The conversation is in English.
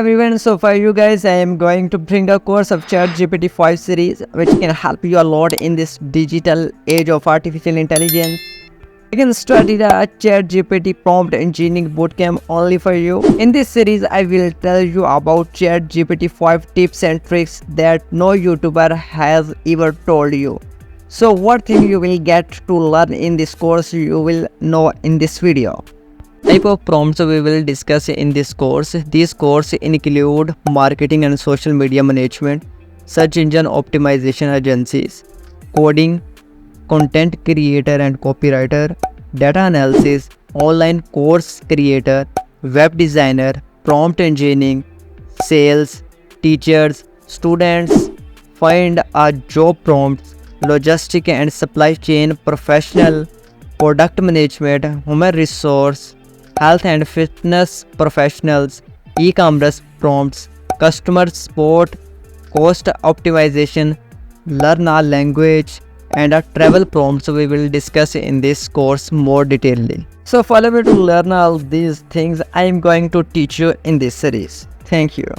everyone, so for you guys I am going to bring a course of ChatGPT 5 series which can help you a lot in this digital age of artificial intelligence. You can study the ChatGPT Prompt Engineering BootCamp only for you. In this series I will tell you about ChatGPT 5 tips and tricks that no YouTuber has ever told you. So what thing you will get to learn in this course you will know in this video. Type of prompts we will discuss in this course. These courses include marketing and social media management, search engine optimization agencies, coding, content creator and copywriter, data analysis, online course creator, web designer, prompt engineering, sales, teachers, students, find a job prompts, logistic and supply chain professional, product management, human resource, health and fitness professionals, e-commerce prompts, customer support, cost optimization, learn a language, and a travel prompts we will discuss in this course more detailedly. So follow me to learn all these things I am going to teach you in this series. Thank you.